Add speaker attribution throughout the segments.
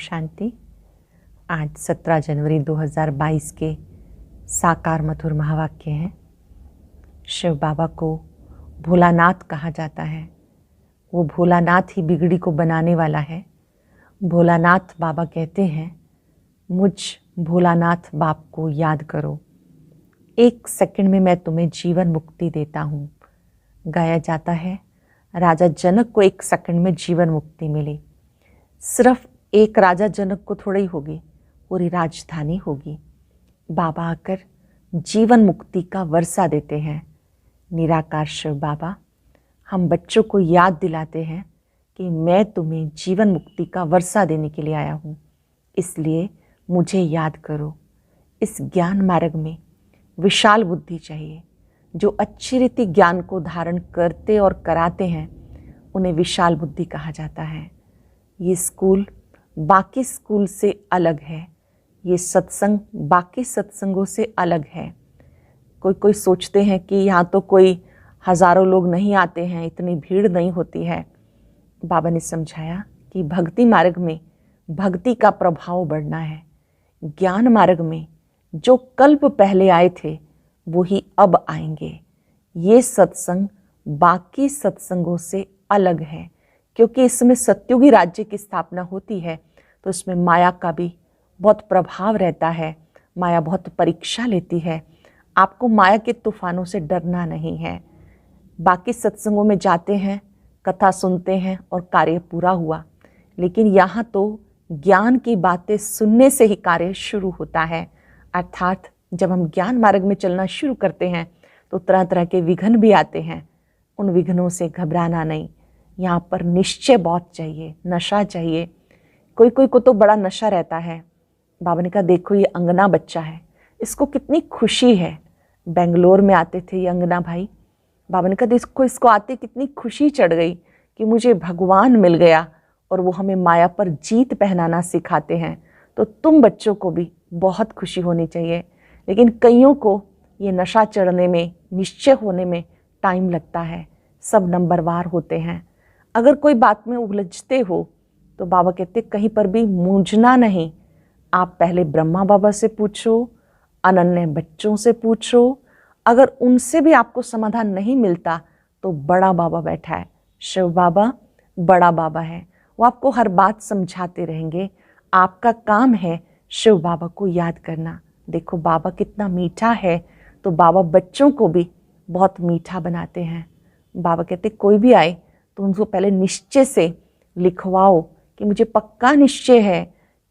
Speaker 1: शांति। आज 17 जनवरी 2022 के साकार मधुर महावाक्य हैं। शिव बाबा को भोलानाथ कहा जाता है। वो भोलानाथ ही बिगड़ी को बनाने वाला है। भोलानाथ बाबा कहते हैं, मुझ भोलानाथ बाप को याद करो, 1 सेकंड में मैं तुम्हें जीवन मुक्ति देता हूँ। गाया जाता है, राजा जनक को 1 सेकंड में जीवन मुक्ति मिली। सिर्फ एक राजा जनक को थोड़ी होगी, पूरी राजधानी होगी। बाबा आकर जीवन मुक्ति का वर्षा देते हैं। निराकार शिव बाबा हम बच्चों को याद दिलाते हैं कि मैं तुम्हें जीवन मुक्ति का वर्षा देने के लिए आया हूँ, इसलिए मुझे याद करो। इस ज्ञान मार्ग में विशाल बुद्धि चाहिए। जो अच्छी रीति ज्ञान को धारण करते और कराते हैं उन्हें विशाल बुद्धि कहा जाता है। ये स्कूल बाकी स्कूल से अलग है। ये सत्संग बाकी सत्संगों से अलग है। कोई सोचते हैं कि यहाँ तो कोई हज़ारों लोग नहीं आते हैं, इतनी भीड़ नहीं होती है। बाबा ने समझाया कि भक्ति मार्ग में भक्ति का प्रभाव बढ़ना है। ज्ञान मार्ग में जो कल्प पहले आए थे वही अब आएंगे। ये सत्संग बाकी सत्संगों से अलग है, क्योंकि इसमें सत्युगी राज्य की स्थापना होती है, तो इसमें माया का भी बहुत प्रभाव रहता है। माया बहुत परीक्षा लेती है। आपको माया के तूफानों से डरना नहीं है। बाकी सत्संगों में जाते हैं, कथा सुनते हैं और कार्य पूरा हुआ, लेकिन यहाँ तो ज्ञान की बातें सुनने से ही कार्य शुरू होता है। अर्थात जब हम ज्ञान मार्ग में चलना शुरू करते हैं तो तरह तरह के विघ्न भी आते हैं। उन विघ्नों से घबराना नहीं। यहाँ पर निश्चय बहुत चाहिए, नशा चाहिए। कोई को तो बड़ा नशा रहता है। बाबा ने कहा, देखो ये अंगना बच्चा है, इसको कितनी खुशी है। बेंगलोर में आते थे ये अंगना भाई। बाबा ने कहा, देखो इसको आते कितनी खुशी चढ़ गई कि मुझे भगवान मिल गया, और वो हमें माया पर जीत पहनाना सिखाते हैं। तो तुम बच्चों को भी बहुत खुशी होनी चाहिए। लेकिन कईयों को ये नशा चढ़ने में, निश्चय होने में टाइम लगता है। सब नंबरवार होते हैं। अगर कोई बात में उलझते हो तो बाबा कहते कहीं पर भी मूंझना नहीं। आप पहले ब्रह्मा बाबा से पूछो, अनन्य बच्चों से पूछो। अगर उनसे भी आपको समाधान नहीं मिलता तो बड़ा बाबा बैठा है। शिव बाबा बड़ा बाबा है, वो आपको हर बात समझाते रहेंगे। आपका काम है शिव बाबा को याद करना। देखो बाबा कितना मीठा है, तो बाबा बच्चों को भी बहुत मीठा बनाते हैं। बाबा कहते कोई भी आए तो उनको पहले निश्चय से लिखवाओ कि मुझे पक्का निश्चय है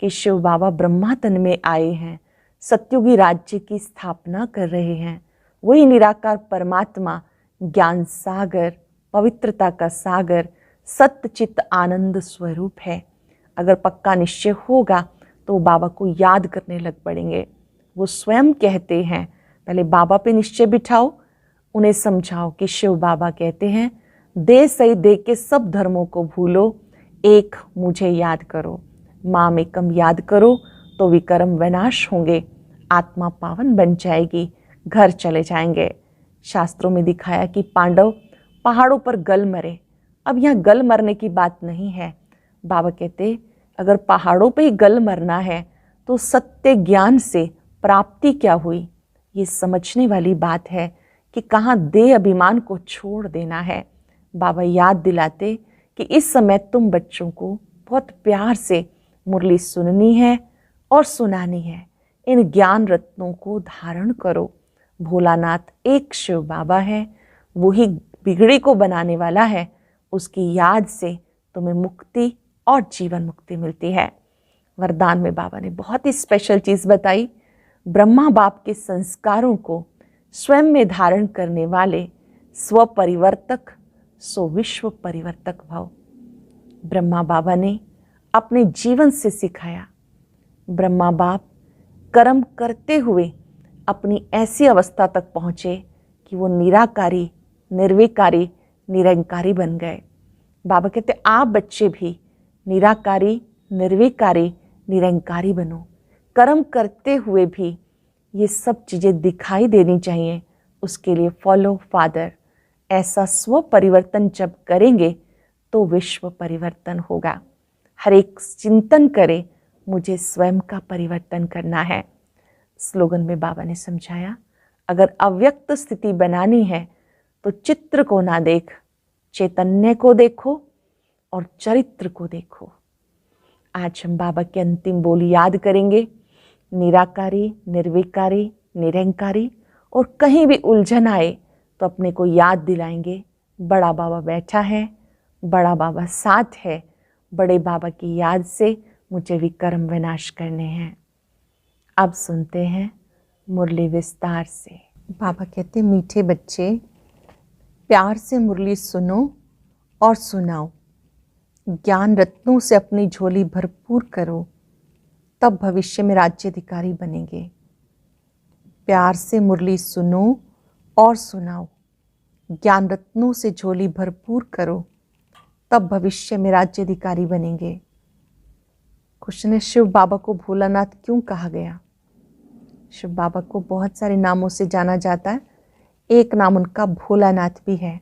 Speaker 1: कि शिव बाबा ब्रह्मा तन में आए हैं, सत्युगी राज्य की स्थापना कर रहे हैं। वही निराकार परमात्मा ज्ञान सागर, पवित्रता का सागर, सत्य चित्त आनंद स्वरूप है। अगर पक्का निश्चय होगा तो बाबा को याद करने लग पड़ेंगे। वो स्वयं कहते हैं, पहले बाबा पे निश्चय बिठाओ, उन्हें समझाओ कि शिव बाबा कहते हैं, दे सही दे के सब धर्मों को भूलो, एक मुझे याद करो। माम एकम याद करो तो विकर्म विनाश होंगे, आत्मा पावन बन जाएगी, घर चले जाएंगे। शास्त्रों में दिखाया कि पांडव पहाड़ों पर गल मरे। अब यहाँ गल मरने की बात नहीं है। बाबा कहते अगर पहाड़ों पे ही गल मरना है तो सत्य ज्ञान से प्राप्ति क्या हुई, ये समझने वाली बात है कि कहाँ देह अभिमान को छोड़ देना है। बाबा याद दिलाते कि इस समय तुम बच्चों को बहुत प्यार से मुरली सुननी है और सुनानी है। इन ज्ञान रत्नों को धारण करो। भोलानाथ एक शिव बाबा है, वही बिगड़ी को बनाने वाला है। उसकी याद से तुम्हें मुक्ति और जीवन मुक्ति मिलती है। वरदान में बाबा ने बहुत ही स्पेशल चीज़ बताई। ब्रह्मा बाप के संस्कारों को स्वयं में धारण करने वाले स्व परिवर्तक सो विश्व परिवर्तक भव। ब्रह्मा बाबा ने अपने जीवन से सिखाया। ब्रह्मा बाप कर्म करते हुए अपनी ऐसी अवस्था तक पहुँचे कि वो निराकारी, निर्विकारी, निरंकारी बन गए। बाबा कहते आप बच्चे भी निराकारी, निर्विकारी, निरंकारी बनो। कर्म करते हुए भी ये सब चीज़ें दिखाई देनी चाहिए। उसके लिए फॉलो फादर। ऐसा स्व परिवर्तन जब करेंगे तो विश्व परिवर्तन होगा। हर एक चिंतन करे मुझे स्वयं का परिवर्तन करना है। स्लोगन में बाबा ने समझाया, अगर अव्यक्त स्थिति बनानी है तो चित्र को ना देख, चैतन्य को देखो और चरित्र को देखो। आज हम बाबा की अंतिम बोली याद करेंगे, निराकारी, निर्विकारी, निरंकारी, और कहीं भी उलझन आए तो अपने को याद दिलाएंगे, बड़ा बाबा बैठा है, बड़ा बाबा साथ है, बड़े बाबा की याद से मुझे विकर्म विनाश करने हैं। अब सुनते हैं मुरली विस्तार से। बाबा कहते, मीठे बच्चे, प्यार से मुरली सुनो और सुनाओ, ज्ञान रत्नों से अपनी झोली भरपूर करो, तब भविष्य में राज्याधिकारी बनेंगे। प्यार से मुरली सुनो और सुनाओ, ज्ञान रत्नों से झोली भरपूर करो, तब भविष्य में राज्याधिकारी बनेंगे। क्वेश्चन है, शिव बाबा को भोलानाथ क्यों कहा गया? शिव बाबा को बहुत सारे नामों से जाना जाता है, एक नाम उनका भोलानाथ भी है।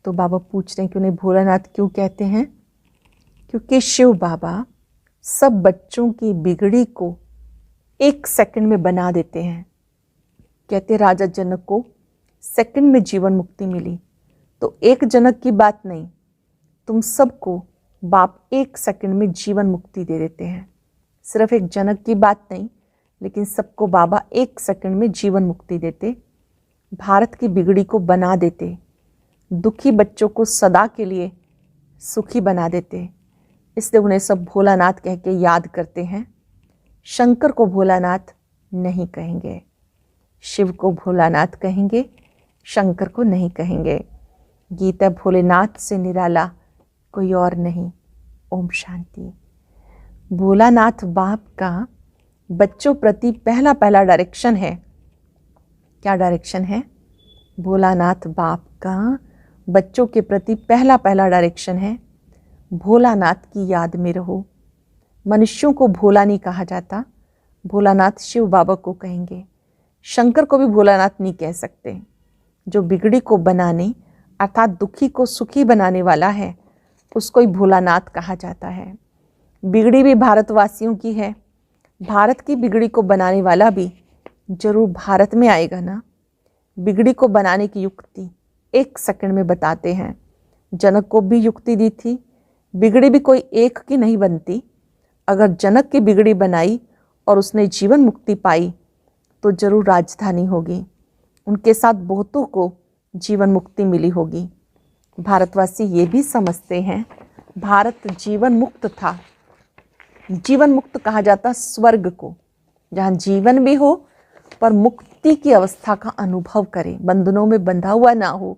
Speaker 1: तो बाबा पूछ रहे हैं कि उन्हें भोलानाथ क्यों कहते हैं? क्योंकि शिव बाबा सब बच्चों की बिगड़ी को 1 सेकंड में बना देते हैं। कहते राजा जनक को सेकंड में जीवन मुक्ति मिली, तो एक जनक की बात नहीं, तुम सबको बाप 1 सेकंड में जीवन मुक्ति दे देते हैं। सिर्फ एक जनक की बात नहीं, लेकिन सबको बाबा 1 सेकंड में जीवन मुक्ति देते, भारत की बिगड़ी को बना देते, दुखी बच्चों को सदा के लिए सुखी बना देते। इसलिए उन्हें सब भोलानाथ कह के याद करते हैं। शंकर को भोलानाथ नहीं कहेंगे, शिव को भोलानाथ कहेंगे, शंकर को नहीं कहेंगे। गीता भोलेनाथ से निराला कोई और नहीं। ओम शांति। भोलानाथ बाप का बच्चों प्रति पहला डायरेक्शन है। क्या डायरेक्शन है? भोलानाथ बाप का बच्चों के प्रति पहला डायरेक्शन है, भोलानाथ की याद में रहो। मनुष्यों को भोला नहीं कहा जाता, भोलानाथ शिव बाबा को कहेंगे। शंकर को भी भोलानाथ नहीं कह सकते। जो बिगड़ी को बनाने अर्थात दुखी को सुखी बनाने वाला है, उसको ही भोलानाथ कहा जाता है। बिगड़ी भी भारतवासियों की है, भारत की बिगड़ी को बनाने वाला भी जरूर भारत में आएगा ना। बिगड़ी को बनाने की युक्ति 1 सेकंड में बताते हैं। जनक को भी युक्ति दी थी, बिगड़ी भी कोई एक की नहीं बनती। अगर जनक की बिगड़ी बनाई और उसने जीवन मुक्ति पाई तो जरूर राजधानी होगी, उनके साथ बहुतों को जीवन मुक्ति मिली होगी। भारतवासी ये भी समझते हैं भारत जीवन मुक्त था। जीवन मुक्त कहा जाता स्वर्ग को, जहाँ जीवन भी हो पर मुक्ति की अवस्था का अनुभव करे, बंधनों में बंधा हुआ ना हो।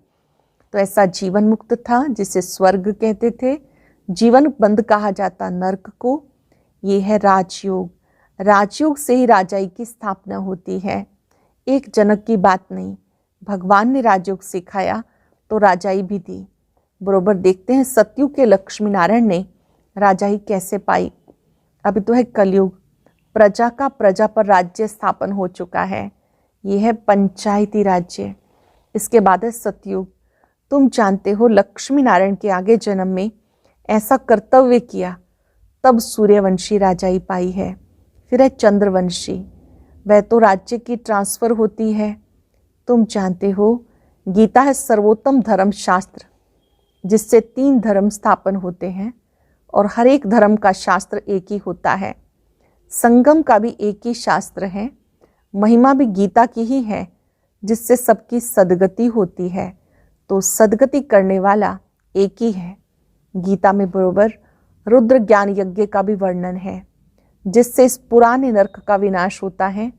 Speaker 1: तो ऐसा जीवन मुक्त था जिसे स्वर्ग कहते थे। जीवन बंद कहा जाता नर्क को। ये है राजयोग। राजयोग से ही राजाई की स्थापना होती है। एक जनक की बात नहीं, भगवान ने राजयोग सिखाया तो राजाई भी दी। बरोबर देखते हैं सतयुग के लक्ष्मी नारायण ने राजाई कैसे पाई। अभी तो है कलयुग, प्रजा का प्रजा पर राज्य स्थापन हो चुका है। ये है पंचायती राज्य। इसके बाद है सतयुग। तुम जानते हो लक्ष्मी नारायण के आगे जन्म में ऐसा कर्तव्य किया, तब सूर्यवंशी राजाई पाई है। फिर है चंद्रवंशी, वह तो राज्य की ट्रांसफर होती है। तुम जानते हो गीता है सर्वोत्तम धर्म शास्त्र, जिससे 3 धर्म स्थापन होते हैं और हर एक धर्म का शास्त्र एक ही होता है। संगम का भी एक ही शास्त्र है। महिमा भी गीता की ही है, जिससे सबकी सदगति होती है। तो सदगति करने वाला एक ही है। गीता में बरोबर रुद्र ज्ञान यज्ञ का भी वर्णन है, जिससे इस पुराने नरक का विनाश होता है,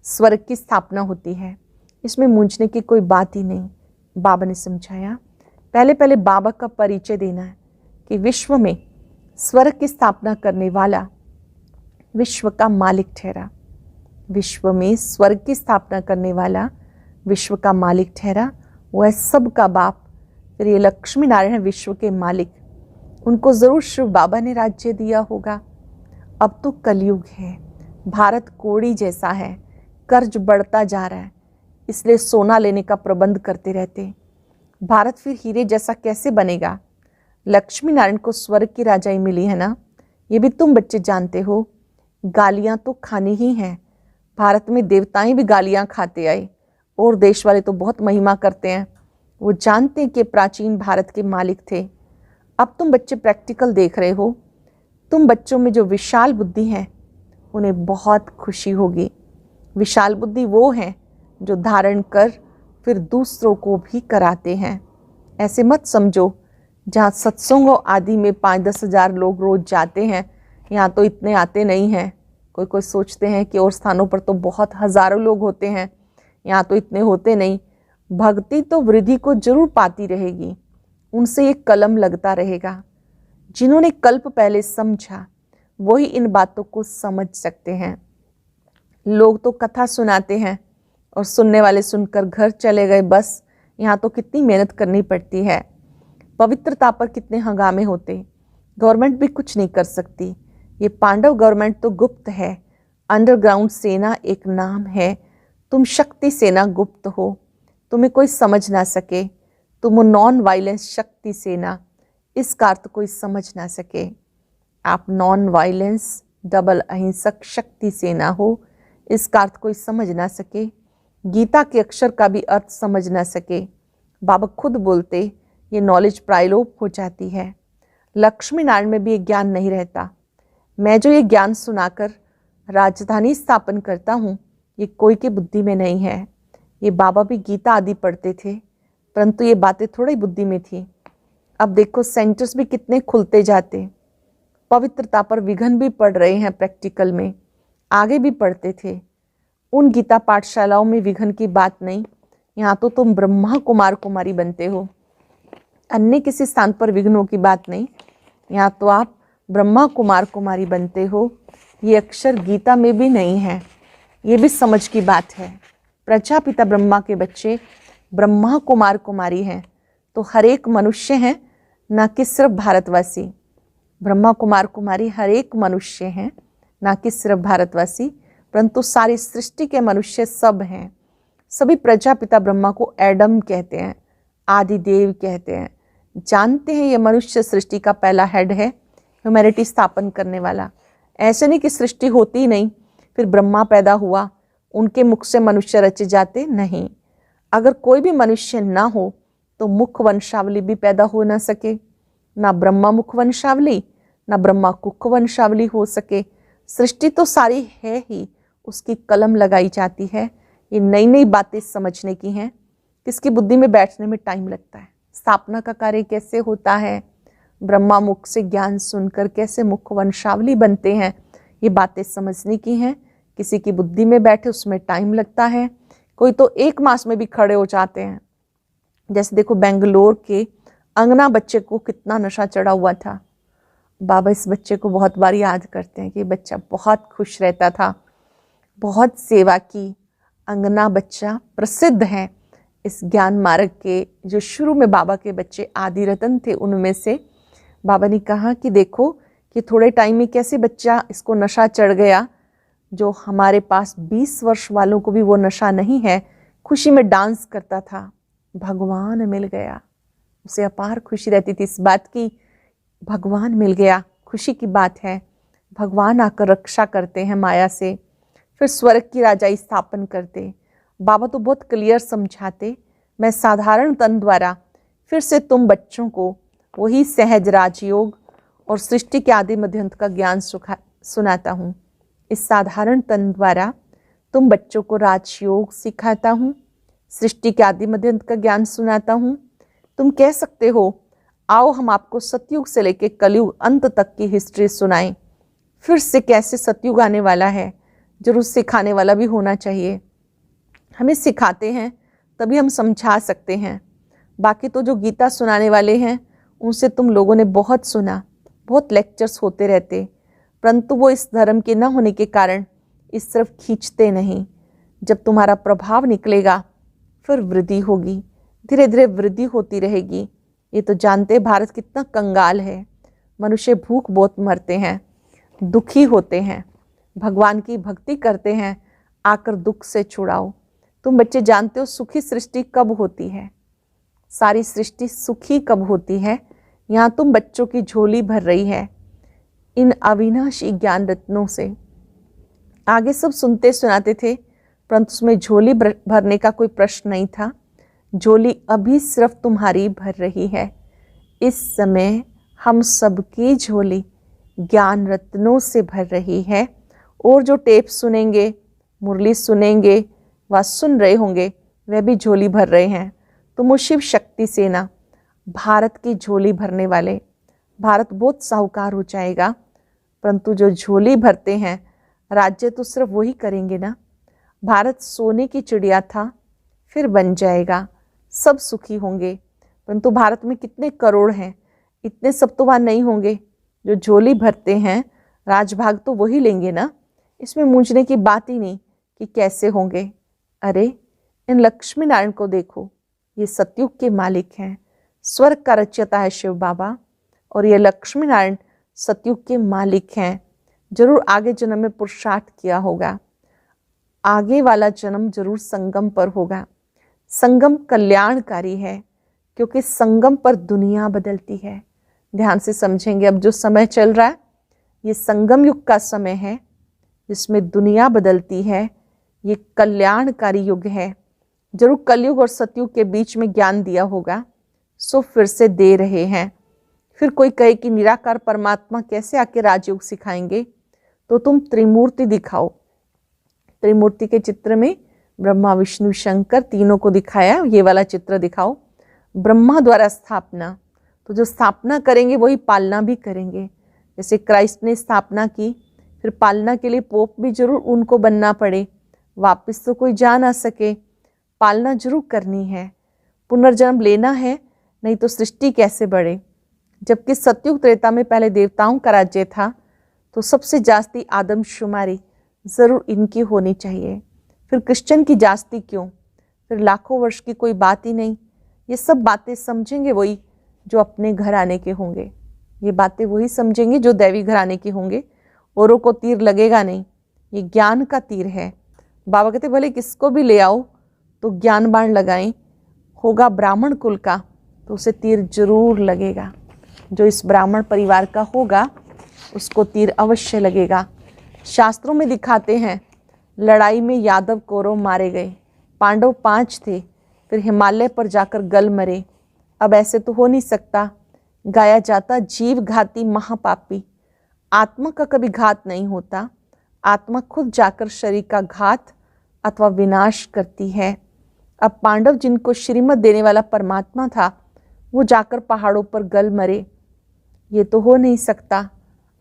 Speaker 1: स्वर्ग की स्थापना होती है। इसमें मूंझने की कोई बात ही नहीं। बाबा ने समझाया, पहले बाबा का परिचय देना है कि विश्व में स्वर्ग की स्थापना करने वाला विश्व का मालिक ठहरा। विश्व में स्वर्ग की स्थापना करने वाला विश्व का मालिक ठहरा। वो है सबका बाप। फिर ये लक्ष्मी नारायण है विश्व के मालिक। उनको जरूर शिव बाबा ने राज्य दिया होगा। अब तो कलयुग है, भारत कोड़ी जैसा है, कर्ज बढ़ता जा रहा है, इसलिए सोना लेने का प्रबंध करते रहते। भारत फिर हीरे जैसा कैसे बनेगा? लक्ष्मी नारायण को स्वर्ग की राजाई मिली है ना, ये भी तुम बच्चे जानते हो। गालियां तो खानी ही हैं। भारत में देवताएं भी गालियां खाते आए और देश वाले तो बहुत महिमा करते हैं। वो जानते हैं कि प्राचीन भारत के मालिक थे। अब तुम बच्चे प्रैक्टिकल देख रहे हो। तुम बच्चों में जो विशाल बुद्धि है उन्हें बहुत खुशी होगी। विशाल बुद्धि वो है जो धारण कर फिर दूसरों को भी कराते हैं। ऐसे मत समझो जहाँ सत्संगों आदि में 5-10 हज़ार लोग रोज जाते हैं, यहाँ तो इतने आते नहीं हैं। कोई कोई सोचते हैं कि और स्थानों पर तो बहुत हज़ारों लोग होते हैं, यहाँ तो इतने होते नहीं। भक्ति तो वृद्धि को जरूर पाती रहेगी, उनसे एक कलम लगता रहेगा। जिन्होंने कल्प पहले समझा वही इन बातों को समझ सकते हैं। लोग तो कथा सुनाते हैं और सुनने वाले सुनकर घर चले गए बस। यहाँ तो कितनी मेहनत करनी पड़ती है, पवित्रता पर कितने हंगामे होते। गवर्नमेंट भी कुछ नहीं कर सकती। ये पांडव गवर्नमेंट तो गुप्त है। अंडरग्राउंड सेना एक नाम है। तुम शक्ति सेना गुप्त हो, तुम्हें कोई समझ ना सके। तुम नॉन वायलेंस शक्ति सेना, इसका अर्थ कोई समझ ना सके। आप नॉन वायलेंस डबल अहिंसक शक्ति सेना हो, इसका अर्थ कोई समझ ना सके। गीता के अक्षर का भी अर्थ समझ ना सके। बाबा खुद बोलते ये नॉलेज प्रायलोप हो जाती है। लक्ष्मी नारायण में भी ये ज्ञान नहीं रहता। मैं जो ये ज्ञान सुनाकर राजधानी स्थापन करता हूँ ये कोई के बुद्धि में नहीं है। ये बाबा भी गीता आदि पढ़ते थे, परंतु ये बातें थोड़ी बुद्धि में थी। अब देखो सेंटर्स भी कितने खुलते जाते। पवित्रता पर विघन भी पढ़ रहे हैं प्रैक्टिकल में, आगे भी पढ़ते थे। उन गीता पाठशालाओं में विघन की बात नहीं। यहाँ तो तुम ब्रह्मा कुमार कुमारी बनते हो, अन्य किसी स्थान पर विघ्नों की बात नहीं। यहाँ तो आप ब्रह्मा कुमार कुमारी बनते हो। ये अक्षर गीता में भी नहीं है, ये भी समझ की बात है। प्रजापिता ब्रह्मा के बच्चे ब्रह्मा कुमार कुमारी हैं तो हर एक मनुष्य हैं, ना कि सिर्फ भारतवासी। ब्रह्मा कुमार कुमारी हर एक मनुष्य हैं, ना कि सिर्फ भारतवासी, परंतु सारी सृष्टि के मनुष्य सब हैं। सभी प्रजापिता ब्रह्मा को एडम कहते हैं, आदि देव कहते हैं। जानते हैं ये मनुष्य सृष्टि का पहला हेड है, ह्यूमैनिटी स्थापन करने वाला। ऐसे नहीं कि सृष्टि होती ही नहीं फिर ब्रह्मा पैदा हुआ, उनके मुख से मनुष्य रचे जाते, नहीं। अगर कोई भी मनुष्य ना हो तो मुख वंशावली भी पैदा हो ना सके। ना ब्रह्मा मुख वंशावली, ना ब्रह्मा कुख वंशावली हो सके। सृष्टि तो सारी है ही, उसकी कलम लगाई जाती है। ये नई नई बातें समझने की हैं, किसकी बुद्धि में बैठने में टाइम लगता है। स्थापना का कार्य कैसे होता है, ब्रह्मा मुख से ज्ञान सुनकर कैसे मुख वंशावली बनते हैं, ये बातें समझने की हैं। किसी की बुद्धि में बैठे उसमें टाइम लगता है। कोई तो 1 मास में भी खड़े हो जाते हैं। जैसे देखो बेंगलोर के अंगना बच्चे को कितना नशा चढ़ा हुआ था। बाबा इस बच्चे को बहुत बार याद करते हैं कि बच्चा बहुत खुश रहता था, बहुत सेवा की। अंगना बच्चा प्रसिद्ध है इस ज्ञान मार्ग के। जो शुरू में बाबा के बच्चे आदि रतन थे उनमें से बाबा ने कहा कि देखो कि थोड़े टाइम में कैसे बच्चा इसको नशा चढ़ गया। जो हमारे पास 20 वर्ष वालों को भी वो नशा नहीं है, खुशी में डांस करता था। भगवान मिल गया, उसे अपार खुशी रहती थी इस बात की, भगवान मिल गया। खुशी की बात है, भगवान आकर रक्षा करते हैं माया से, फिर स्वर्ग की राजाई स्थापन करते। बाबा तो बहुत क्लियर समझाते। मैं साधारण तन द्वारा फिर से तुम बच्चों को वही सहज राजयोग और सृष्टि के आदि मध्यंत का ज्ञान सुनाता हूँ। इस साधारण तन द्वारा तुम बच्चों को राजयोग सिखाता हूँ, सृष्टि के आदि मध्यंत का ज्ञान सुनाता हूँ। तुम कह सकते हो आओ हम आपको सतयुग से लेकर कलयुग अंत तक की हिस्ट्री सुनाएं। फिर से कैसे सतयुग आने वाला है, जरूर सिखाने वाला भी होना चाहिए। हमें सिखाते हैं तभी हम समझा सकते हैं। बाकी तो जो गीता सुनाने वाले हैं उनसे तुम लोगों ने बहुत सुना, बहुत लेक्चर्स होते रहते, परंतु वो इस धर्म के न होने के कारण इस तरफ खींचते नहीं। जब तुम्हारा प्रभाव निकलेगा फिर वृद्धि होगी, धीरे धीरे वृद्धि होती रहेगी। ये तो जानते भारत कितना कंगाल है, मनुष्य भूख बहुत मरते हैं, दुखी होते हैं। भगवान की भक्ति करते हैं, आकर दुख से छुड़ाओ। तुम बच्चे जानते हो सुखी सृष्टि कब होती है, सारी सृष्टि सुखी कब होती है। यहाँ तुम बच्चों की झोली भर रही है इन अविनाशी ज्ञान रत्नों से। आगे सब सुनते सुनाते थे, परंतु उसमें झोली भरने का कोई प्रश्न नहीं था। झोली अभी सिर्फ तुम्हारी भर रही है। इस समय हम सबकी झोली ज्ञान रत्नों से भर रही है। और जो टेप सुनेंगे, मुरली सुनेंगे, व सुन रहे होंगे, वह भी झोली भर रहे हैं। तो वो शिव शक्ति सेना, भारत की झोली भरने वाले। भारत बहुत साहूकार हो जाएगा, परंतु जो झोली भरते हैं, राज्य तो सिर्फ वही करेंगे ना। भारत सोने की चिड़िया था, फिर बन जाएगा, सब सुखी होंगे। परंतु भारत में कितने करोड़ हैं, इतने सब तो वहाँ नहीं होंगे। जो झोली भरते हैं, राजभाग तो वही लेंगे ना। इसमें मूंझने की बात ही नहीं कि कैसे होंगे। अरे इन लक्ष्मी नारायण को देखो, ये सतयुग के मालिक हैं, स्वर्ग का रचयिता है शिव बाबा, और ये लक्ष्मी नारायण सतयुग के मालिक हैं। जरूर आगे जन्म में पुरुषार्थ किया होगा, आगे वाला जन्म जरूर संगम पर होगा। संगम कल्याणकारी है, क्योंकि संगम पर दुनिया बदलती है। ध्यान से समझेंगे, अब जो समय चल रहा है, ये संगम युग का समय है, जिसमें दुनिया बदलती है। ये कल्याणकारी युग है। जरूर कलयुग और सतयुग के बीच में ज्ञान दिया होगा, सो फिर से दे रहे हैं। फिर कोई कहे कि निराकार परमात्मा कैसे आके राजयोग सिखाएंगे, तो तुम त्रिमूर्ति दिखाओ। त्रिमूर्ति के चित्र में ब्रह्मा विष्णु शंकर तीनों को दिखाया, ये वाला चित्र दिखाओ। ब्रह्मा द्वारा स्थापना, तो जो स्थापना करेंगे वही पालना भी करेंगे। जैसे क्राइस्ट ने स्थापना की, फिर पालना के लिए पोप भी जरूर उनको बनना पड़े, वापस तो कोई जा ना सके, पालना जरूर करनी है, पुनर्जन्म लेना है, नहीं तो सृष्टि कैसे बढ़े। जबकि सतयुग त्रेता में पहले देवताओं का राज्य था, तो सबसे जास्ती आदमशुमारी ज़रूर इनकी होनी चाहिए। फिर क्रिश्चियन की जास्ती क्यों, फिर लाखों वर्ष की कोई बात ही नहीं। ये सब बातें समझेंगे वही जो अपने घर आने के होंगे, ये बातें वही समझेंगे जो दैवी घर आने के होंगे। औरों को तीर लगेगा नहीं, ये ज्ञान का तीर है। बाबा कहते भले किसको भी ले आओ तो ज्ञान बाण लगाएं, होगा ब्राह्मण कुल का तो उसे तीर जरूर लगेगा। जो इस ब्राह्मण परिवार का होगा उसको तीर अवश्य लगेगा। शास्त्रों में दिखाते हैं, लड़ाई में यादव कौरव मारे गए, पांडव 5 थे, फिर हिमालय पर जाकर गल मरे। अब ऐसे तो हो नहीं सकता। गाया जाता जीव घाती महापापी, आत्मा का कभी घात नहीं होता। आत्मा खुद जाकर शरीर का घात अथवा विनाश करती है। अब पांडव जिनको श्रीमत देने वाला परमात्मा था, वो जाकर पहाड़ों पर गल मरे, ये तो हो नहीं सकता।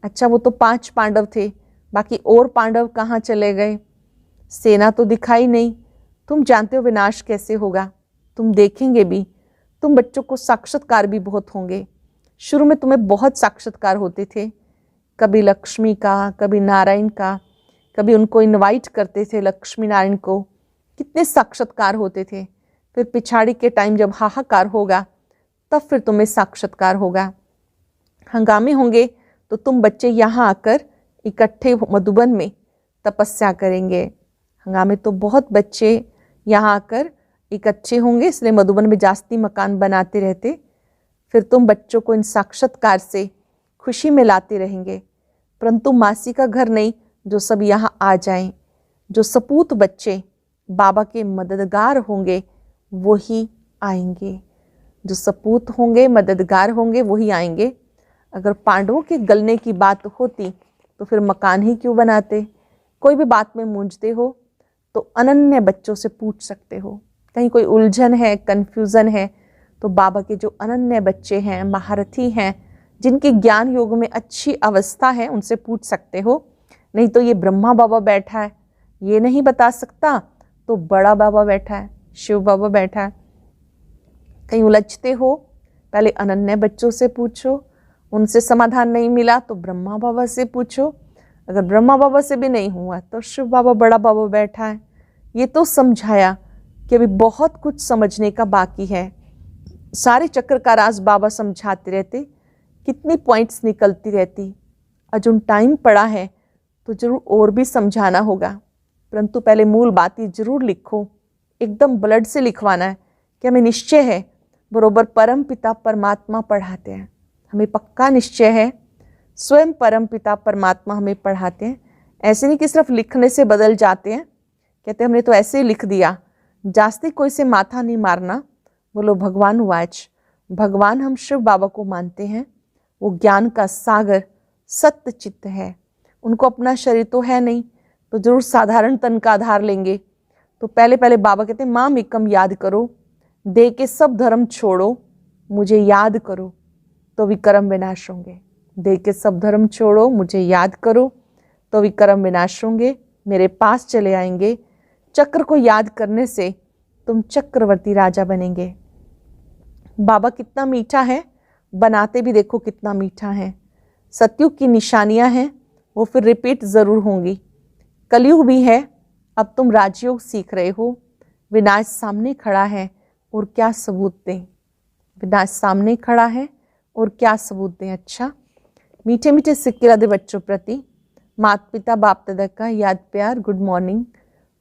Speaker 1: अच्छा, वो तो 5 पांडव थे, बाकी और पांडव कहाँ चले गए? सेना तो दिखाई नहीं। तुम जानते हो विनाश कैसे होगा, तुम देखेंगे भी। तुम बच्चों को साक्षात्कार भी बहुत होंगे। शुरू में तुम्हें बहुत साक्षात्कार होते थे, कभी लक्ष्मी का, कभी नारायण का, कभी उनको इनवाइट करते थे लक्ष्मी नारायण को, कितने साक्षात्कार होते थे। फिर पिछाड़ी के टाइम जब हाहाकार होगा, तब फिर तुम्हें साक्षात्कार होगा। हंगामे होंगे तो तुम बच्चे यहाँ आकर इकट्ठे मधुबन में तपस्या करेंगे। हंगामे तो बहुत बच्चे यहाँ आकर इकट्ठे होंगे, इसलिए मधुबन में जास्ती मकान बनाते रहते। फिर तुम बच्चों को इन साक्षात्कार से खुशी में लाते रहेंगे। परंतु मासी का घर नहीं, जो सब यहाँ आ जाएं। जो सपूत बच्चे बाबा के मददगार होंगे वही आएंगे। जो सपूत होंगे, मददगार होंगे, वही आएंगे। अगर पांडवों के गलने की बात होती तो फिर मकान ही क्यों बनाते? कोई भी बात में मूंझते हो तो अनन्य बच्चों से पूछ सकते हो। कहीं कोई उलझन है, कन्फ्यूज़न है, तो बाबा के जो अनन्य बच्चे हैं, महारथी हैं, जिनके ज्ञान योग में अच्छी अवस्था है, उनसे पूछ सकते हो। नहीं तो ये ब्रह्मा बाबा बैठा है, ये नहीं बता सकता, तो बड़ा बाबा बैठा है, शिव बाबा बैठा है। कहीं उलझते हो, पहले अनन्य बच्चों से पूछो, उनसे समाधान नहीं मिला तो ब्रह्मा बाबा से पूछो। अगर ब्रह्मा बाबा से भी नहीं हुआ तो शिव बाबा, बड़ा बाबा बैठा है। ये तो समझाया कि अभी बहुत कुछ समझने का बाकी है। सारे चक्र का राज बाबा समझाते रहते, कितनी पॉइंट्स निकलती रहती। अजून टाइम पड़ा है तो जरूर और भी समझाना होगा, परंतु पहले मूल बातें जरूर लिखो। एकदम ब्लड से लिखवाना है कि हमें निश्चय है बरोबर परम पिता परमात्मा पढ़ाते हैं। हमें पक्का निश्चय है स्वयं परम पिता परमात्मा हमें पढ़ाते हैं। ऐसे नहीं कि सिर्फ लिखने से बदल जाते हैं। कहते हमने तो ऐसे ही लिख दिया, जास्ती कोई से माथा नहीं मारना। बोलो भगवान वाच। भगवान हम शिव बाबा को मानते हैं, वो ज्ञान का सागर सत्य चित्त है। उनको अपना शरीर तो है नहीं, तो जरूर साधारण तन का आधार लेंगे। तो पहले पहले बाबा कहते हैं माम एकम याद करो, दे के सब धर्म छोड़ो, मुझे याद करो तो विक्रम विनाश होंगे। दे के सब धर्म छोड़ो, मुझे याद करो तो विक्रम विनाश होंगे, मेरे पास चले आएंगे। चक्र को याद करने से तुम चक्रवर्ती राजा बनेंगे। बाबा कितना मीठा है, बनाते भी देखो कितना मीठा है। सतयुग की निशानियां हैं, वो फिर रिपीट जरूर होंगी। कलयुग भी है, अब तुम राजयोग सीख रहे हो। विनाश सामने खड़ा है और क्या सबूत दें। विनाश सामने खड़ा है और क्या सबूत दें। अच्छा, मीठे मीठे सिक्के राधे बच्चों प्रति माता पिता बाप दादा का याद प्यार, गुड मॉर्निंग।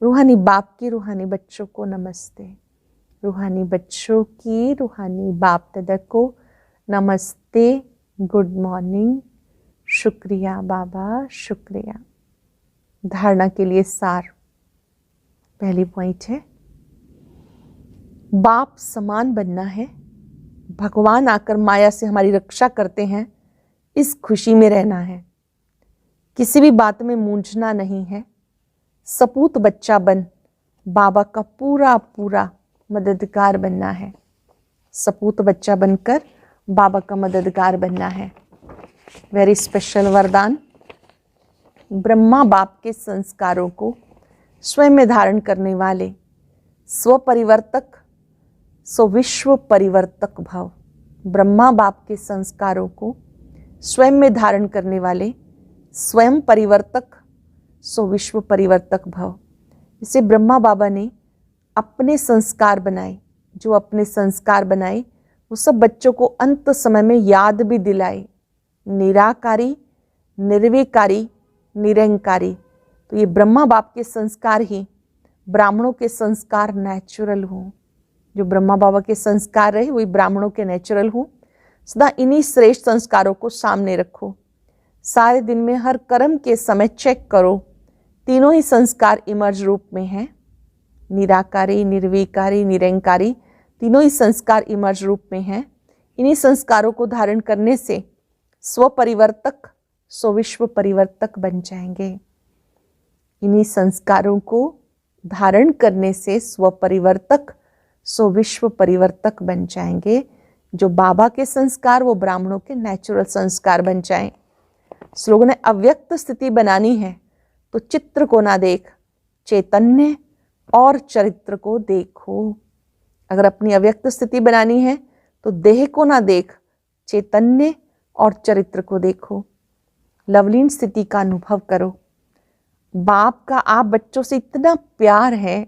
Speaker 1: रूहानी बाप की रूहानी बच्चों को नमस्ते। रूहानी बच्चों की रूहानी बाप दादा को नमस्ते, गुड मॉर्निंग। शुक्रिया बाबा, शुक्रिया। धारणा के लिए सार। पहली पॉइंट है, बाप समान बनना है। भगवान आकर माया से हमारी रक्षा करते हैं, इस खुशी में रहना है। किसी भी बात में मूंझना नहीं है। सपूत बच्चा बन बाबा का पूरा पूरा मददगार बनना है। सपूत बच्चा बनकर बाबा का मददगार बनना है। वेरी स्पेशल वरदान। ब्रह्मा बाप के संस्कारों को स्वयं में धारण करने वाले स्वपरिवर्तक सो विश्व परिवर्तक भव। ब्रह्मा बाप के संस्कारों को स्वयं में धारण करने वाले स्वयं परिवर्तक सो विश्व परिवर्तक भव। इसे ब्रह्मा बाबा ने अपने संस्कार बनाए। जो अपने संस्कार बनाए वो सब बच्चों को अंत समय में याद भी दिलाए। निराकारी, निर्विकारी, निरंकारी। तो ये ब्रह्मा बाप के संस्कार ही ब्राह्मणों के संस्कार नेचुरल हों। जो ब्रह्मा बाबा के संस्कार रहे वही ब्राह्मणों के नेचुरल हों। सदा इन्हीं श्रेष्ठ संस्कारों को सामने रखो। सारे दिन में हर कर्म के समय चेक करो, तीनों ही संस्कार इमर्ज रूप में हैं। निराकारी, निर्विकारी, निरंकारी, तीनों ही संस्कार इमर्ज रूप में हैं। इन्हीं संस्कारों को धारण करने से स्वपरिवर्तक सो विश्व परिवर्तक बन जाएंगे। इन्हीं संस्कारों को धारण करने से स्वपरिवर्तक सो विश्व परिवर्तक बन जाएंगे। जो बाबा के संस्कार वो ब्राह्मणों के नेचुरल संस्कार बन जाएं। स्लोगन है, अव्यक्त स्थिति बनानी है तो चित्र को ना देख, चैतन्य और चरित्र को देखो। अगर अपनी अव्यक्त स्थिति बनानी है तो देह को ना देख, चैतन्य और चरित्र को देखो। लवलीन स्थिति का अनुभव करो। बाप का आप बच्चों से इतना प्यार है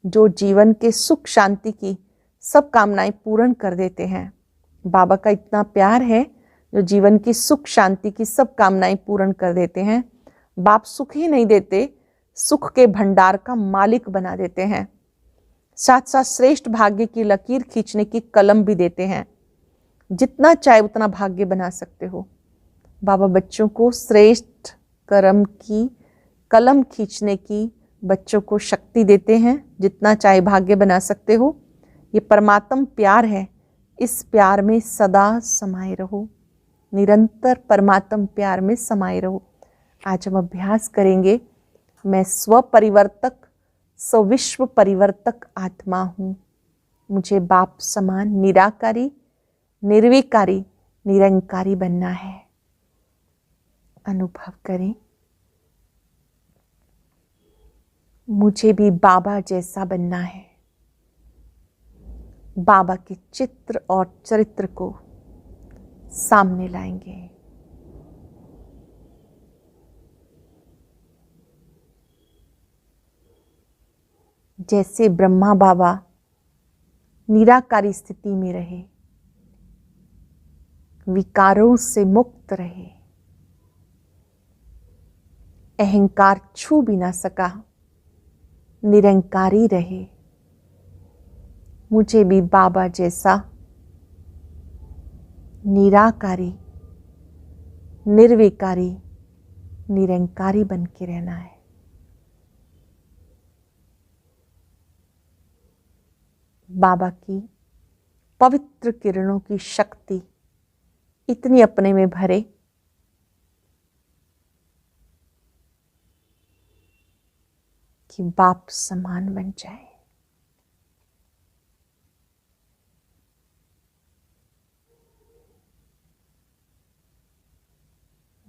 Speaker 1: जो जीवन के सुख शांति की सब कामनाएं पूर्ण कर देते हैं। बाबा का इतना प्यार है जो जीवन की सुख शांति की सब कामनाएं पूर्ण कर देते हैं। बाप सुख ही नहीं देते, सुख के भंडार का मालिक बना देते हैं। साथ साथ श्रेष्ठ भाग्य की लकीर खींचने की कलम भी देते हैं। जितना चाहे उतना भाग्य बना सकते हो। बाबा बच्चों को श्रेष्ठ कर्म की कलम खींचने की बच्चों को शक्ति देते हैं। जितना चाहे भाग्य बना सकते हो। ये परमात्म प्यार है, इस प्यार में सदा समाये रहो। निरंतर परमात्म प्यार में समाये रहो। आज हम अभ्यास करेंगे, मैं स्वपरिवर्तक सो विश्व परिवर्तक आत्मा हूँ। मुझे बाप समान निराकारी, निर्विकारी, निरंकारी बनना है। अनुभव करें, मुझे भी बाबा जैसा बनना है। बाबा के चित्र और चरित्र को सामने लाएंगे। जैसे ब्रह्मा बाबा निराकारी स्थिति में रहे, विकारों से मुक्त रहे, अहंकार छू भी ना सका, निरंकारी रहे। मुझे भी बाबा जैसा निराकारी, निर्विकारी, निरंकारी बन के रहना है। बाबा की पवित्र किरणों की शक्ति इतनी अपने में भरे कि बाप समान बन जाए।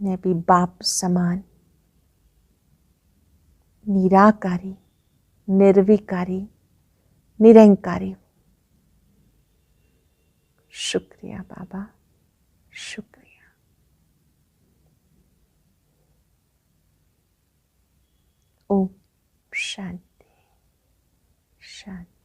Speaker 1: मैं भी बाप समान निराकारी, निर्विकारी, निरंकारी। शुक्रिया बाबा, शुक्रिया। ओम शांति शांति।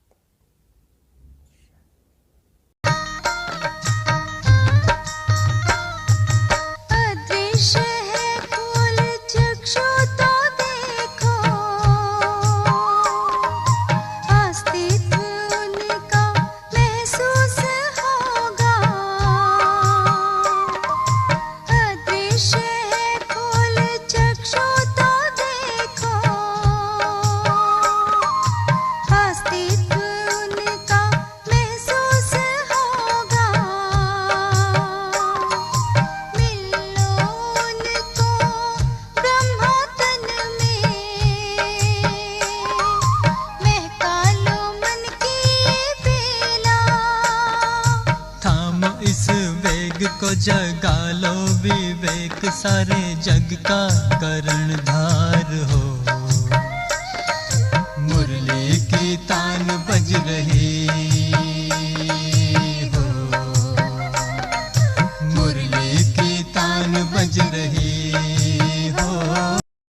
Speaker 2: जगा लो विवेक, सारे जग का कर्णधार हो। मुरली की तान बज रही हो, मुरली की तान बज रही